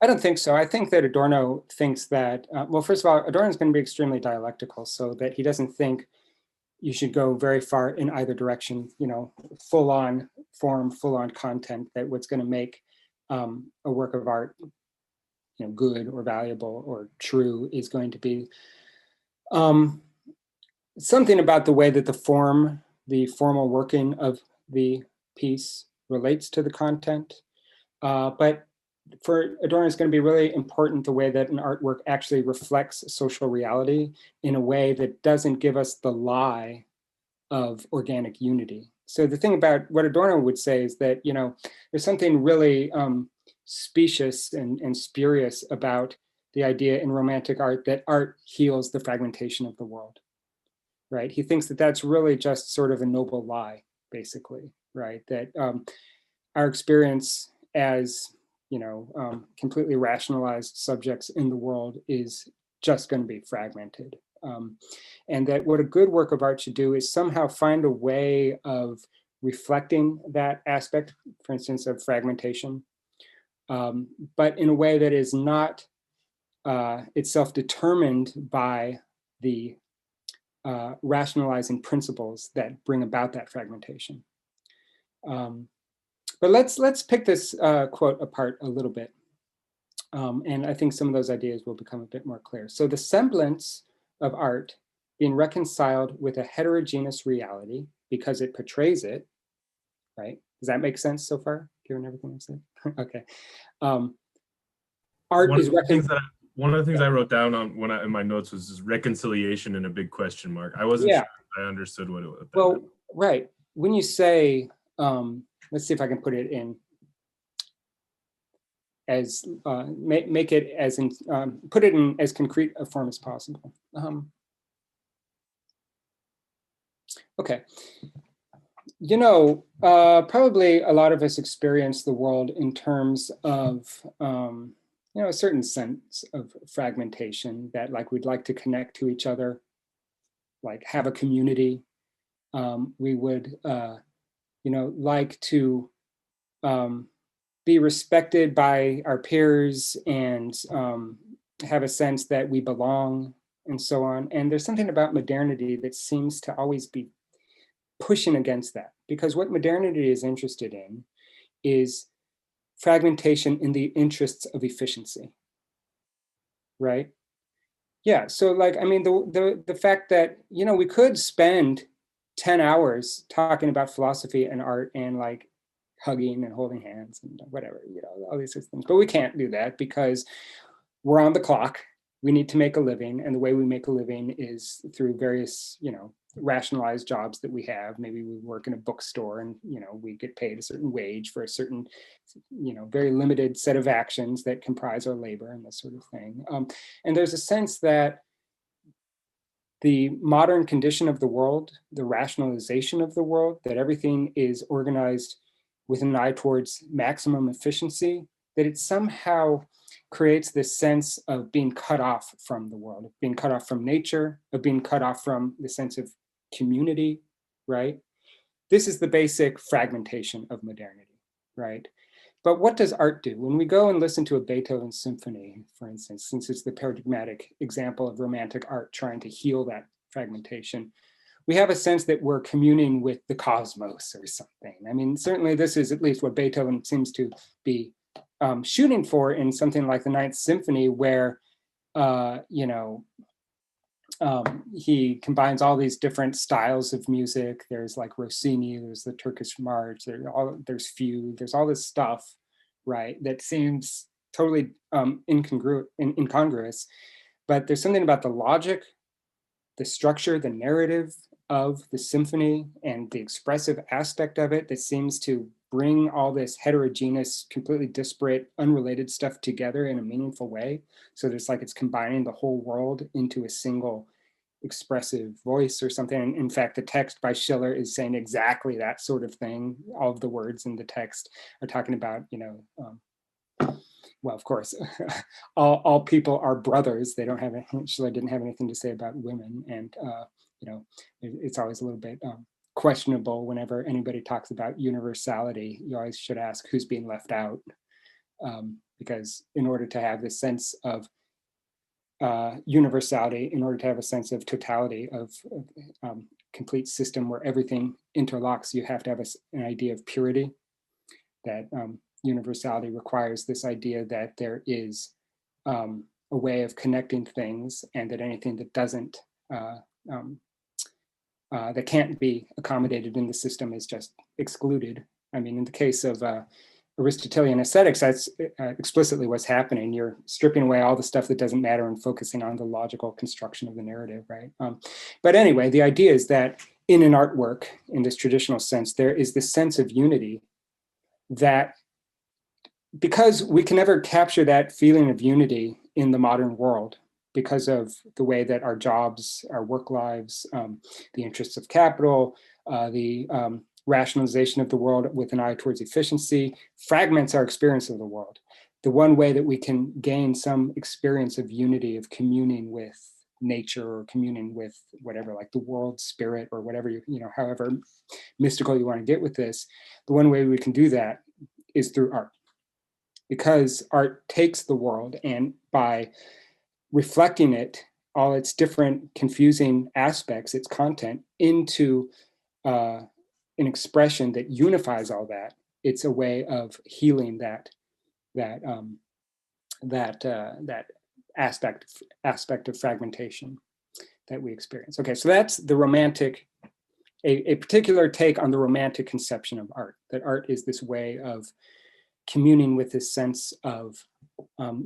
I don't think so. I think that Adorno thinks that, well, first of all, Adorno is going to be extremely dialectical, so that he doesn't think you should go very far in either direction, full on form, full on content, that what's going to make a work of art, good or valuable or true is going to be something about the way that the formal working of the piece relates to the content. But for Adorno, it's going to be really important the way that an artwork actually reflects social reality in a way that doesn't give us the lie of organic unity. So the thing about what Adorno would say is that, there's something really specious and spurious about the idea in Romantic art that art heals the fragmentation of the world, right? He thinks that that's really just sort of a noble lie, basically, right? That our experience as completely rationalized subjects in the world is just going to be fragmented. And that what a good work of art should do is somehow find a way of reflecting that aspect, for instance, of fragmentation, but in a way that is not itself determined by the rationalizing principles that bring about that fragmentation. But let's pick this quote apart a little bit. And I think some of those ideas will become a bit more clear. So the semblance of art being reconciled with a heterogeneous reality because it portrays it, right? Does that make sense so far, given everything I've said? Okay. Art is one of the things I wrote down on in my notes was this reconciliation and a big question mark. I wasn't sure I understood what it was. Well, right. When you say, let's see if I can put it in as make it as in put it in as concrete a form as possible. Okay. Probably a lot of us experience the world in terms of a certain sense of fragmentation, that like we'd like to connect to each other, like have a community. We would like to be respected by our peers and have a sense that we belong and so on. And there's something about modernity that seems to always be pushing against that, because what modernity is interested in is fragmentation in the interests of efficiency, right? Yeah, so like, I mean, the fact that, we could spend 10 hours talking about philosophy and art and like hugging and holding hands and whatever, all these sorts of things. But we can't do that because we're on the clock. We need to make a living. And the way we make a living is through various, rationalized jobs that we have. Maybe we work in a bookstore and, we get paid a certain wage for a certain, very limited set of actions that comprise our labor and this sort of thing. And there's a sense that the modern condition of the world, the rationalization of the world, that everything is organized with an eye towards maximum efficiency, that it somehow creates this sense of being cut off from the world, of being cut off from nature, of being cut off from the sense of community, right? This is the basic fragmentation of modernity, right? But what does art do? When we go and listen to a Beethoven symphony, for instance, since it's the paradigmatic example of romantic art trying to heal that fragmentation, we have a sense that we're communing with the cosmos or something. I mean, certainly this is at least what Beethoven seems to be shooting for in something like the Ninth Symphony, where, he combines all these different styles of music. There's like Rossini, there's the Turkish March, there's fugue, there's all this stuff, right, that seems totally incongruous. But there's something about the logic, the structure, the narrative of the symphony and the expressive aspect of it that seems to bring all this heterogeneous, completely disparate, unrelated stuff together in a meaningful way. So there's like it's combining the whole world into a single expressive voice or something. In fact, the text by Schiller is saying exactly that sort of thing. All of the words in the text are talking about, well, of course, all people are brothers. They don't have, Schiller didn't have anything to say about women. And, it's always a little bit questionable whenever anybody talks about universality. You always should ask who's being left out. Because in order to have this sense of universality, in order to have a sense of totality, of complete system where everything interlocks, you have to have an idea of purity. That universality requires this idea that there is a way of connecting things, and that anything that doesn't, that can't be accommodated in the system is just excluded. I mean, in the case of Aristotelian aesthetics, that's explicitly what's happening. You're stripping away all the stuff that doesn't matter and focusing on the logical construction of the narrative, right? But anyway, the idea is that in an artwork, in this traditional sense, there is this sense of unity that, because we can never capture that feeling of unity in the modern world because of the way that our jobs, our work lives, the interests of capital, the rationalization of the world with an eye towards efficiency fragments our experience of the world. The one way that we can gain some experience of unity, of communing with nature or communing with whatever, like the world spirit or whatever, however mystical you want to get with this, the one way we can do that is through art. Because art takes the world and by reflecting it, all its different confusing aspects, its content, into an expression that unifies all that, it's a way of healing that aspect of fragmentation that we experience. Okay, so that's the romantic, a particular take on the romantic conception of art, that art is this way of communing with this sense of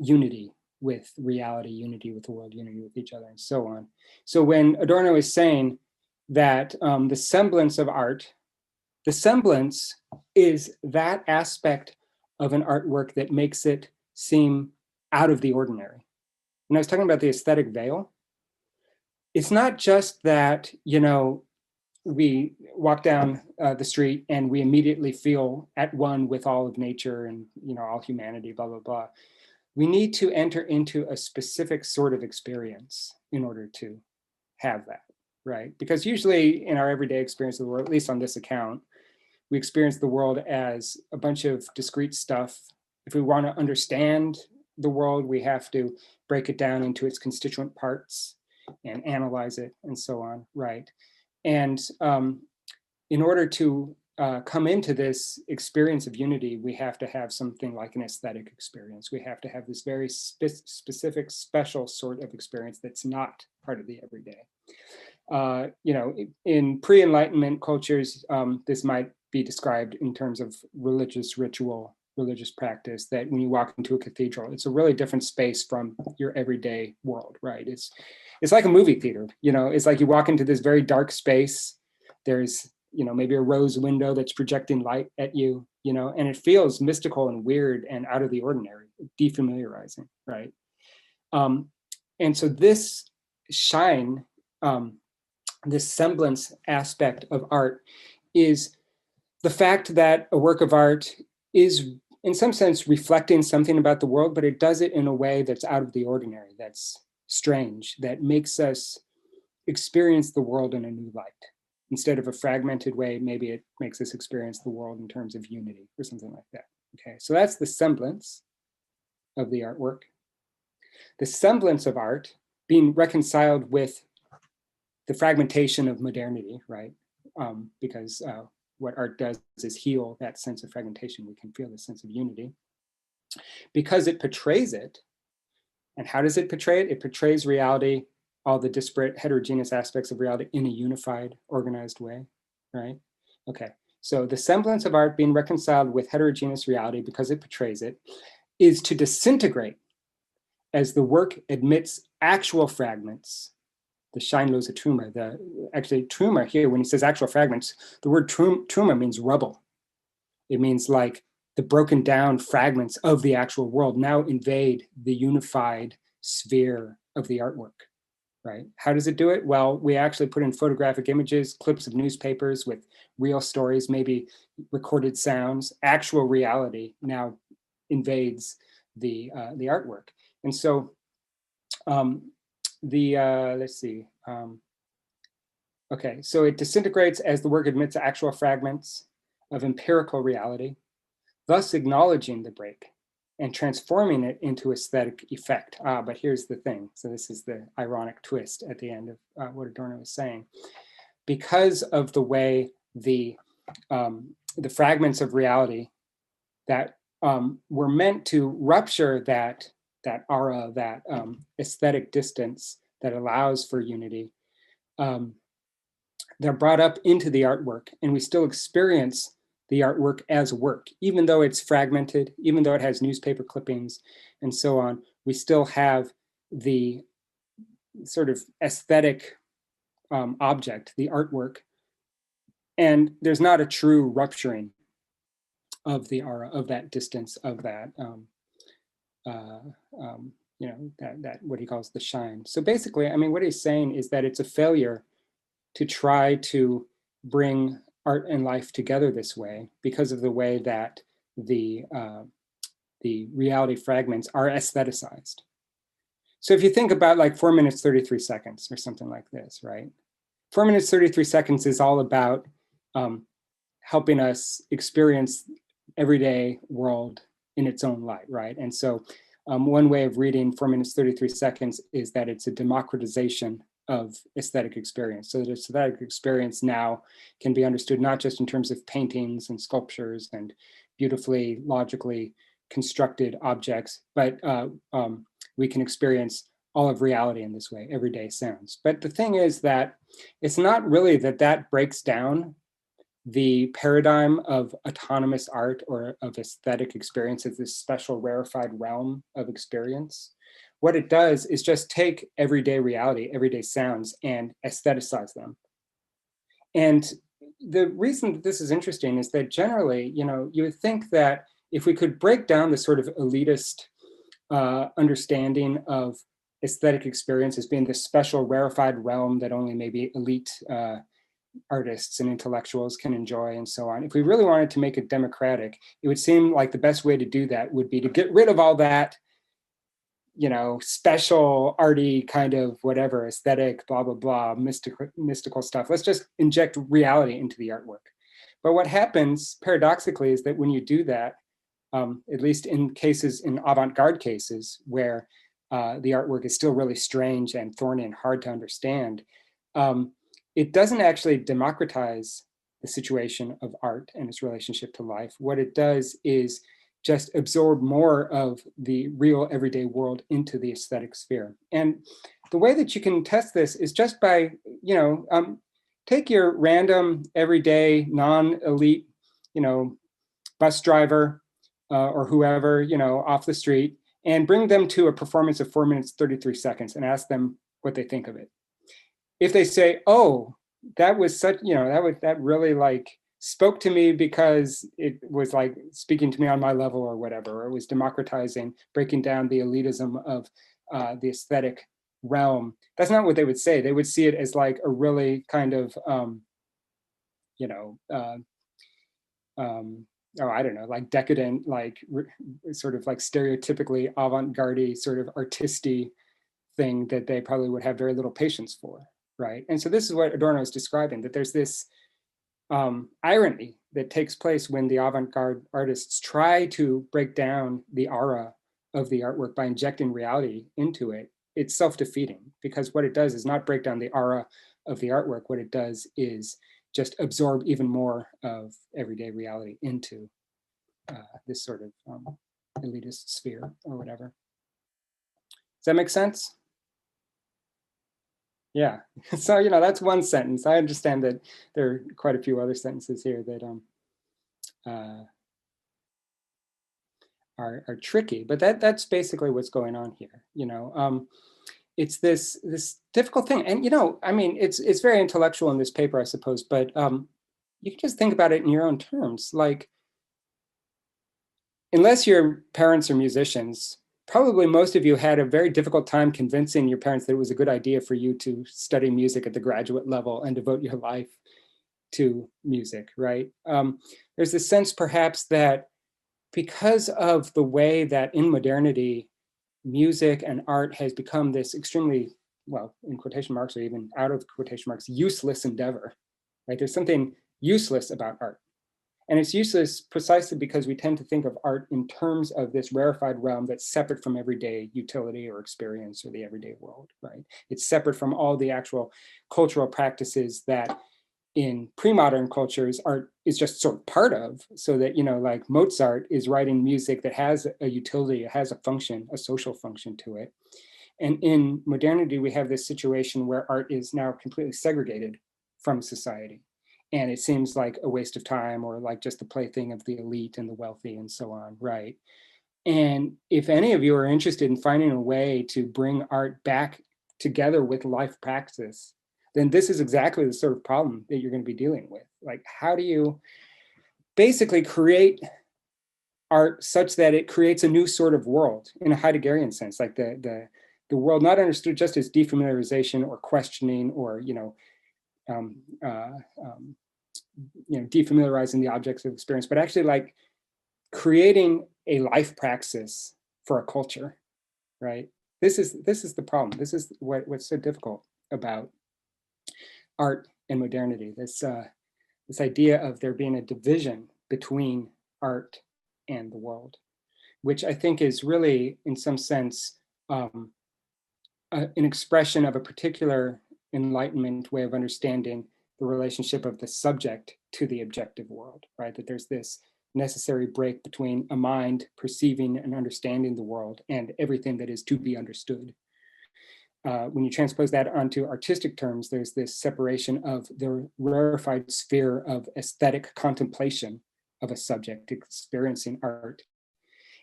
unity with reality, unity with the world, unity with each other, and so on. So when Adorno is saying that the semblance of art, the semblance is that aspect of an artwork that makes it seem out of the ordinary. And I was talking about the aesthetic veil. It's not just that, we walk down the street and we immediately feel at one with all of nature and, all humanity, blah, blah, blah. We need to enter into a specific sort of experience in order to have that, right? Because usually in our everyday experience of the world, at least on this account, we experience the world as a bunch of discrete stuff. If we want to understand the world, we have to break it down into its constituent parts and analyze it and so on, right? And in order to come into this experience of unity, we have to have something like an aesthetic experience. We have to have this very specific, special sort of experience that's not part of the everyday. In pre-Enlightenment cultures, this might be described in terms of religious ritual, religious practice, that when you walk into a cathedral, it's a really different space from your everyday world, right? It's like a movie theater, it's like you walk into this very dark space. There's, maybe a rose window that's projecting light at you, and it feels mystical and weird and out of the ordinary, defamiliarizing, right? And so this shine, this semblance aspect of art is the fact that a work of art is in some sense reflecting something about the world, but it does it in a way that's out of the ordinary, that's strange, that makes us experience the world in a new light. Instead of a fragmented way, maybe it makes us experience the world in terms of unity or something like that. Okay, so that's the semblance of the artwork. The semblance of art being reconciled with the fragmentation of modernity, right? Because what art does is heal that sense of fragmentation. We can feel the sense of unity. Because it portrays it, and how does it portray it? It portrays reality, all the disparate heterogeneous aspects of reality in a unified, organized way, right? Okay, so the semblance of art being reconciled with heterogeneous reality because it portrays it is to disintegrate as the work admits actual fragments, the scheinlose Trümmer. Actually, Trümmer here, when he says actual fragments, the word Trümmer means rubble. It means like the broken down fragments of the actual world now invade the unified sphere of the artwork, right? How does it do it? Well, we actually put in photographic images, clips of newspapers with real stories, maybe recorded sounds. Actual reality now invades the artwork. And so let's see. Okay, so it disintegrates as the work admits actual fragments of empirical reality, thus acknowledging the break and transforming it into aesthetic effect. But here's the thing. So this is the ironic twist at the end of what Adorno was saying. Because of the way the fragments of reality that were meant to rupture that aura, that aesthetic distance that allows for unity, they're brought up into the artwork, and we still experience the artwork as work, even though it's fragmented, even though it has newspaper clippings and so on. We still have the sort of aesthetic object, the artwork, and there's not a true rupturing of the aura, of that distance, of that that what he calls the shine. So basically, I mean, what he's saying is that it's a failure to try to bring art and life together this way because of the way that the reality fragments are aestheticized. So if you think about like 4 minutes, 33 seconds or something like this, right? 4 minutes, 33 seconds is all about helping us experience everyday world in its own light, right? And so one way of reading 4 minutes, 33 seconds is that it's a democratization of aesthetic experience. So that aesthetic experience now can be understood not just in terms of paintings and sculptures and beautifully, logically constructed objects, but we can experience all of reality in this way, everyday sounds. But the thing is that it's not really that breaks down the paradigm of autonomous art or of aesthetic experience as this special rarefied realm of experience. What it does is just take everyday reality, everyday sounds, and aestheticize them. And the reason that this is interesting is that generally, you would think that if we could break down the sort of elitist understanding of aesthetic experience as being this special rarefied realm that only maybe elite artists and intellectuals can enjoy and so on. If we really wanted to make it democratic, it would seem like the best way to do that would be to get rid of all that, special arty kind of whatever, aesthetic, blah, blah, blah, mystical stuff. Let's just inject reality into the artwork. But what happens paradoxically is that when you do that, at least in avant garde cases where the artwork is still really strange and thorny and hard to understand, it doesn't actually democratize the situation of art and its relationship to life. What it does is just absorb more of the real everyday world into the aesthetic sphere. And the way that you can test this is just by, take your random, everyday, non-elite, bus driver or whoever, off the street, and bring them to a performance of 4 minutes, 33 seconds and ask them what they think of it. If they say, oh, that was such, that really like spoke to me because it was like speaking to me on my level or whatever, or it was democratizing, breaking down the elitism of the aesthetic realm. That's not what they would say. They would see it as like a really kind of, I don't know, like decadent, like sort of like stereotypically avant-garde sort of artisty thing that they probably would have very little patience for, right? And so this is what Adorno is describing, that there's this irony that takes place when the avant-garde artists try to break down the aura of the artwork by injecting reality into it. It's self-defeating, because what it does is not break down the aura of the artwork. What it does is just absorb even more of everyday reality into this sort of elitist sphere or whatever. Does that make sense? Yeah. So, you know, that's one sentence. I understand that there are quite a few other sentences here that are tricky, but that's basically what's going on here. You know, it's this difficult thing, and you know, I mean, it's very intellectual in this paper, I suppose, but you can just think about it in your own terms. Like, unless your parents are musicians, probably most of you had a very difficult time convincing your parents that it was a good idea for you to study music at the graduate level and devote your life to music, right? There's this sense perhaps that because of the way that in modernity, music and art has become this extremely, well, in quotation marks or even out of quotation marks, useless endeavor, right? There's something useless about art. And it's useless precisely because we tend to think of art in terms of this rarefied realm that's separate from everyday utility or experience or the everyday world, right? It's separate from all the actual cultural practices that in pre-modern cultures art is just sort of part of, so that, you know, like Mozart is writing music that has a utility, it has a function, a social function to it. And in modernity, we have this situation where art is now completely segregated from society. And it seems like a waste of time, or like just the plaything of the elite and the wealthy and so on, right? And if any of you are interested in finding a way to bring art back together with life practice, then this is exactly the sort of problem that you're going to be dealing with. Like, how do you basically create art such that it creates a new sort of world in a Heideggerian sense, like the world not understood just as defamiliarization or questioning or, you know, defamiliarizing the objects of experience, but actually like creating a life praxis for a culture, right? This is the problem. This is what's so difficult about art and modernity. This idea of there being a division between art and the world, which I think is really, in some sense, an expression of a particular Enlightenment way of understanding the relationship of the subject to the objective world, right? That there's this necessary break between a mind perceiving and understanding the world and everything that is to be understood. When you transpose that onto artistic terms, there's this separation of the rarefied sphere of aesthetic contemplation of a subject experiencing art,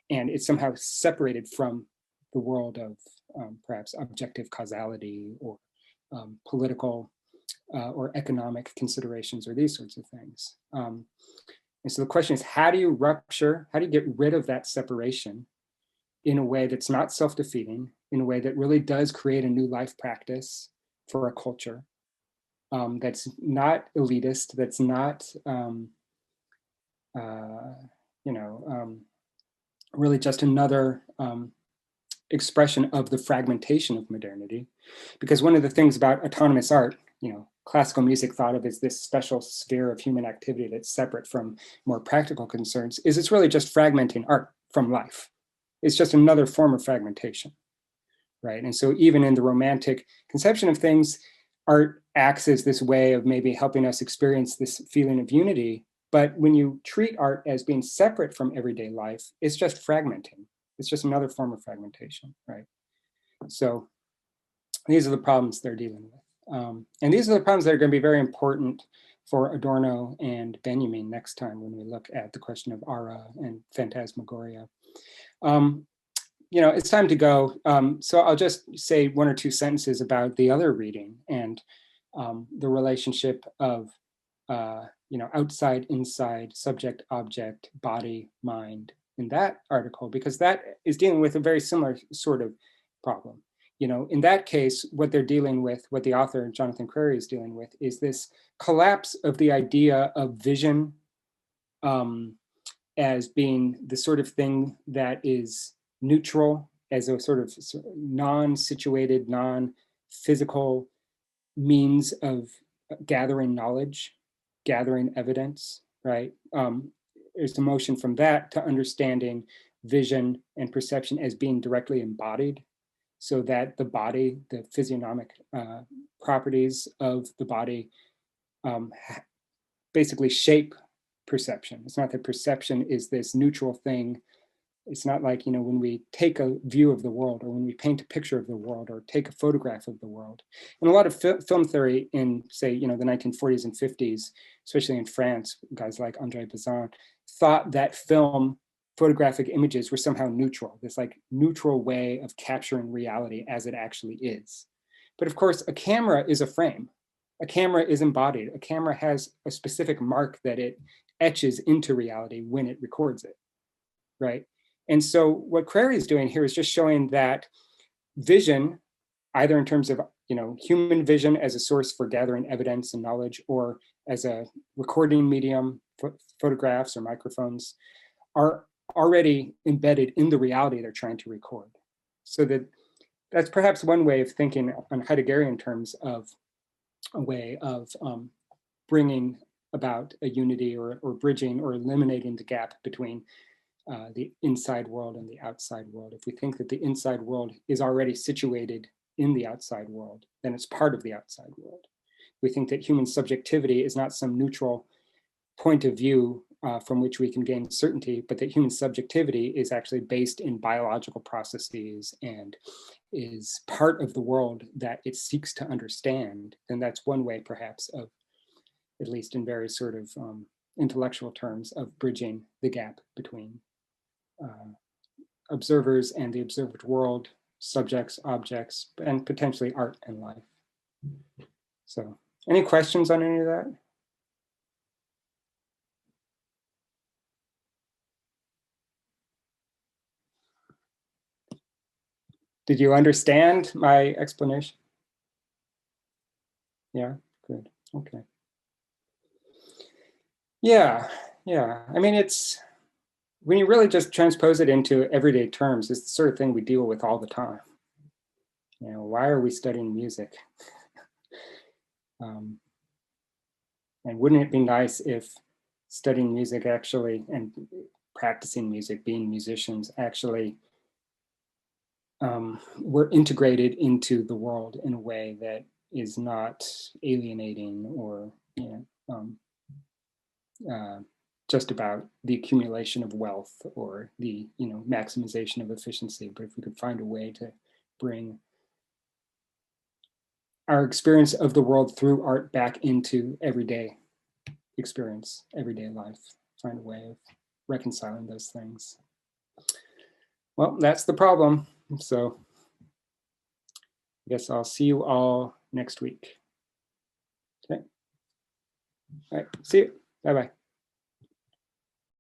and it's somehow separated from the world of perhaps objective causality or political or economic considerations or these sorts of things. And so the question is, how do you get rid of that separation in a way that's not self-defeating, in a way that really does create a new life practice for a culture that's not elitist, that's not, really just another expression of the fragmentation of modernity. Because one of the things about autonomous art, you know, classical music thought of as this special sphere of human activity that's separate from more practical concerns, is it's really just fragmenting art from life. It's just another form of fragmentation, right? And so even in the romantic conception of things, art acts as this way of maybe helping us experience this feeling of unity. But when you treat art as being separate from everyday life, it's just fragmenting. It's just another form of fragmentation, right? So these are the problems they're dealing with. And these are the problems that are going to be very important for Adorno and Benjamin next time when we look at the question of aura and phantasmagoria. You know, it's time to go. So I'll just say one or two sentences about the other reading and the relationship of, outside, inside, subject, object, body, mind in that article, because that is dealing with a very similar sort of problem. You know, in that case, what they're dealing with, what the author, Jonathan Crary, is dealing with, is this collapse of the idea of vision as being the sort of thing that is neutral, as a sort of non-situated, non-physical means of gathering knowledge, gathering evidence, right? There's a motion from that to understanding vision and perception as being directly embodied, so that the body, the physiognomic properties of the body basically shape perception. It's not that perception is this neutral thing. It's not like, when we take a view of the world, or when we paint a picture of the world, or take a photograph of the world. And a lot of film theory in, say, the 1940s and 50s, especially in France, guys like André Bazin, thought that photographic images were somehow neutral, this like neutral way of capturing reality as it actually is. But of course, a camera is a frame. A camera is embodied. A camera has a specific mark that it etches into reality when it records it, right? And so what Crary is doing here is just showing that vision, either in terms of human vision as a source for gathering evidence and knowledge, or as a recording medium, photographs or microphones, are already embedded in the reality they're trying to record. So that's perhaps one way of thinking on Heideggerian terms of a way of bringing about a unity, or bridging or eliminating the gap between the inside world and the outside world. If we think that the inside world is already situated in the outside world, then it's part of the outside world. We think that human subjectivity is not some neutral point of view from which we can gain certainty, but that human subjectivity is actually based in biological processes and is part of the world that it seeks to understand. And that's one way, perhaps, of, at least in very sort of intellectual terms, of bridging the gap between observers and the observed world, subjects, objects, and potentially art and life. So, any questions on any of that? Did you understand my explanation? Yeah, good. Okay. Yeah. I mean, it's, when you really just transpose it into everyday terms, it's the sort of thing we deal with all the time. Why are we studying music? And wouldn't it be nice if studying music actually, and practicing music, being musicians, actually were integrated into the world in a way that is not alienating, or just about the accumulation of wealth, or the maximization of efficiency. But if we could find a way to bring our experience of the world through art back into everyday experience, everyday life, find a way of reconciling those things. Well, that's the problem. So I guess I'll see you all next week. Okay. All right. See you. Bye-bye.